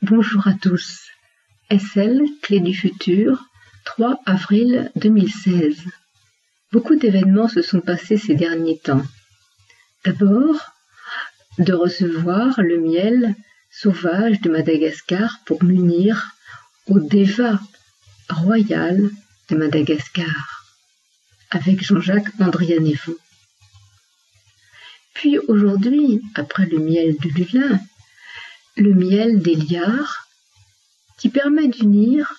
Bonjour à tous. SL, Clé du futur, 3 avril 2016. Beaucoup d'événements se sont passés ces derniers temps. D'abord, de recevoir le miel sauvage de Madagascar pour m'unir au Deva royal de Madagascar, avec Jean-Jacques Andrianevo. Puis aujourd'hui, après le miel du Lulin, le miel d'Eliar, qui permet d'unir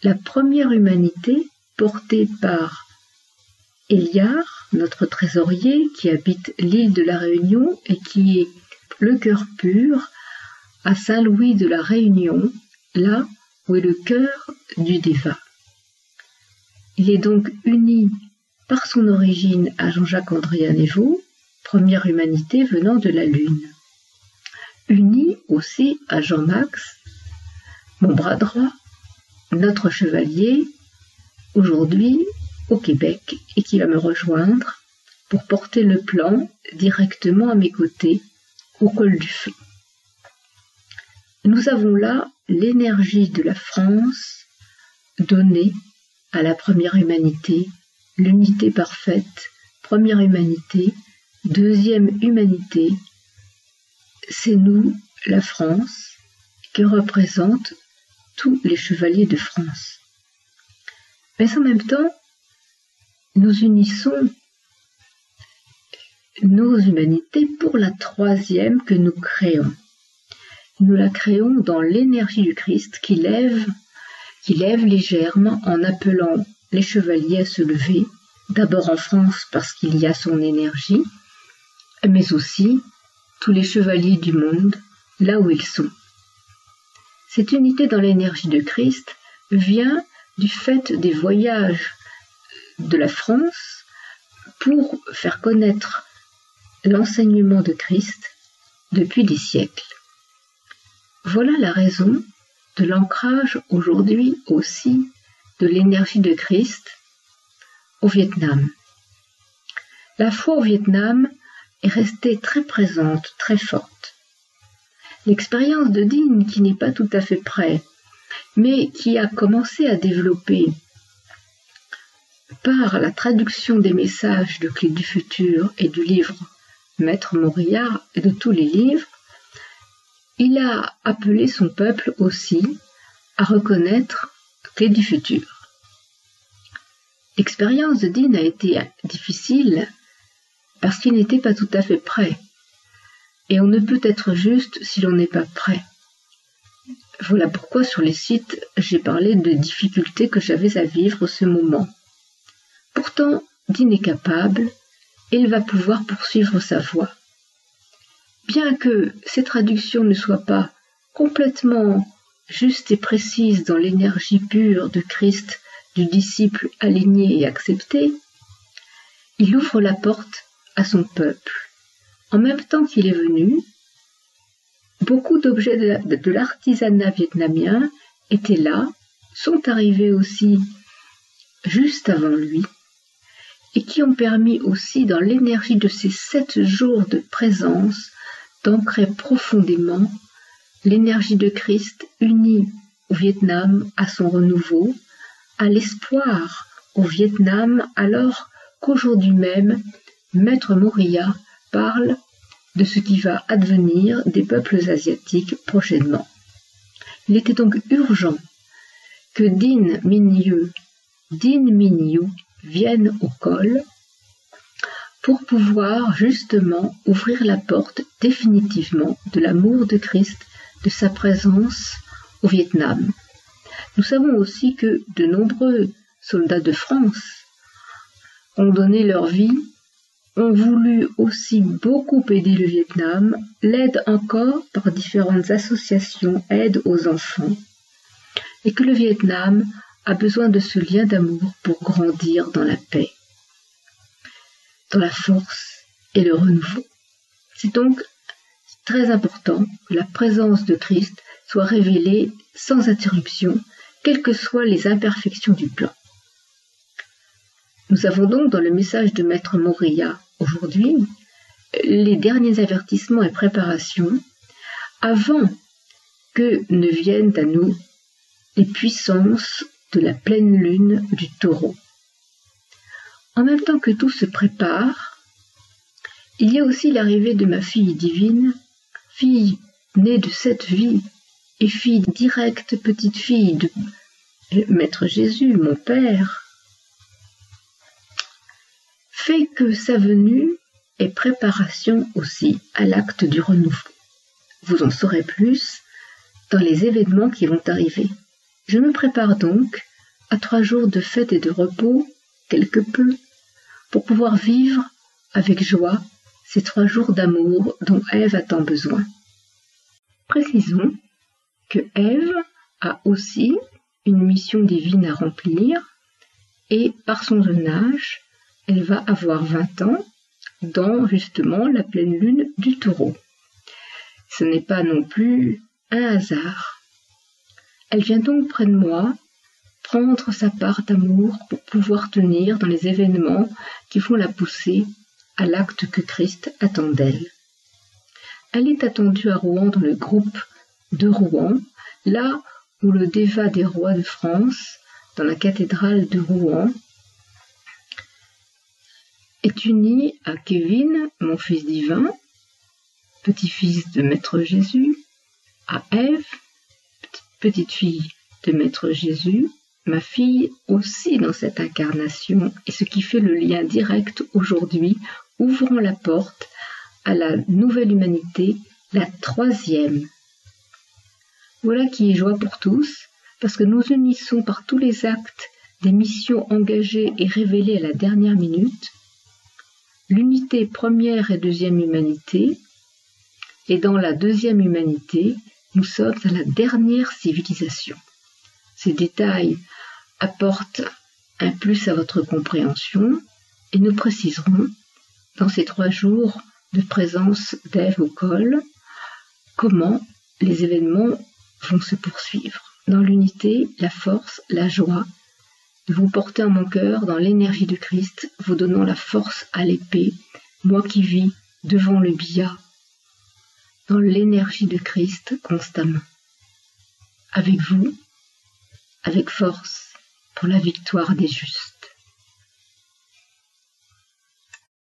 la première humanité portée par Eliar, notre trésorier qui habite l'île de la Réunion et qui est le cœur pur à Saint-Louis de la Réunion, là où est le cœur du Deva. Il est donc uni par son origine à Jean-Jacques Andrianevo, première humanité venant de la Lune. Uni aussi à Jean-Max, mon bras droit, notre chevalier, aujourd'hui au Québec, et qui va me rejoindre pour porter le plan directement à mes côtés, au col du Feu. Nous avons là l'énergie de la France donnée à la première humanité, l'unité parfaite, première humanité, deuxième humanité, c'est nous, la France, qui représente tous les chevaliers de France. Mais en même temps, nous unissons nos humanités pour la troisième que nous créons. Nous la créons dans l'énergie du Christ qui lève les germes en appelant les chevaliers à se lever, d'abord en France parce qu'il y a son énergie, mais aussi tous les chevaliers du monde, là où ils sont. Cette unité dans l'énergie de Christ vient du fait des voyages de la France pour faire connaître l'enseignement de Christ depuis des siècles. Voilà la raison de l'ancrage aujourd'hui aussi de l'énergie de Christ au Vietnam. La foi au Vietnam est restée très présente, très forte. L'expérience de Dean, qui n'est pas tout à fait prêt, mais qui a commencé à développer par la traduction des messages de Clé du futur et du livre Maître Moria et de tous les livres, il a appelé son peuple aussi à reconnaître Clé du futur. L'expérience de Dean a été difficile parce qu'il n'était pas tout à fait prêt. Et on ne peut être juste si l'on n'est pas prêt. Voilà pourquoi sur les sites, j'ai parlé de difficultés que j'avais à vivre ce moment. Pourtant, Dean est capable et il va pouvoir poursuivre sa voie. Bien que ces traductions ne soient pas complètement justes et précises dans l'énergie pure de Christ, du disciple aligné et accepté, il ouvre la porte à son peuple. En même temps qu'il est venu, beaucoup d'objets de l'artisanat vietnamien étaient là, sont arrivés aussi juste avant lui, et qui ont permis aussi dans l'énergie de ces 7 jours de présence d'ancrer profondément l'énergie de Christ unie au Vietnam à son renouveau, à l'espoir au Vietnam alors qu'aujourd'hui même, Maître Moria parle de ce qui va advenir des peuples asiatiques prochainement. Il était donc urgent que Dinh Minh vienne au col pour pouvoir justement ouvrir la porte définitivement de l'amour de Christ, de sa présence au Vietnam. Nous savons aussi que de nombreux soldats de France ont donné leur vie, ont voulu aussi beaucoup aider le Vietnam, l'aident encore par différentes associations, aide aux enfants, et que le Vietnam a besoin de ce lien d'amour pour grandir dans la paix, dans la force et le renouveau. C'est donc très important que la présence de Christ soit révélée sans interruption, quelles que soient les imperfections du plan. Nous avons donc dans le message de Maître Moria aujourd'hui les derniers avertissements et préparations avant que ne viennent à nous les puissances de la pleine lune du Taureau. En même temps que tout se prépare, il y a aussi l'arrivée de ma fille divine, fille née de cette vie et fille directe, petite fille de Maître Jésus, mon Père, fait que sa venue est préparation aussi à l'acte du renouveau. Vous en saurez plus dans les événements qui vont arriver. Je me prépare donc à 3 jours de fête et de repos, quelque peu, pour pouvoir vivre avec joie ces 3 jours d'amour dont Ève a tant besoin. Précisons que Ève a aussi une mission divine à remplir et par son jeune âge, elle va avoir 20 ans dans justement la pleine lune du Taureau. Ce n'est pas non plus un hasard. Elle vient donc près de moi prendre sa part d'amour pour pouvoir tenir dans les événements qui vont la pousser à l'acte que Christ attend d'elle. Elle est attendue à Rouen dans le groupe de Rouen, là où le dévat des rois de France, dans la cathédrale de Rouen, est uni à Kevin, mon fils divin, petit-fils de Maître Jésus, à Ève, petite fille de Maître Jésus, ma fille aussi dans cette incarnation, et ce qui fait le lien direct aujourd'hui, ouvrant la porte à la nouvelle humanité, la 3e. Voilà qui est joie pour tous, parce que nous unissons par tous les actes des missions engagées et révélées à la dernière minute, l'unité première et 2e humanité, et dans la 2e humanité, nous sommes à la dernière civilisation. Ces détails apportent un plus à votre compréhension et nous préciserons dans ces 3 jours de présence d'Ève au col comment les événements vont se poursuivre. Dans l'unité, la force, la joie, de vous porter en mon cœur dans l'énergie de Christ, vous donnant la force à l'épée, moi qui vis devant le billard, dans l'énergie de Christ constamment. Avec vous, avec force, pour la victoire des justes.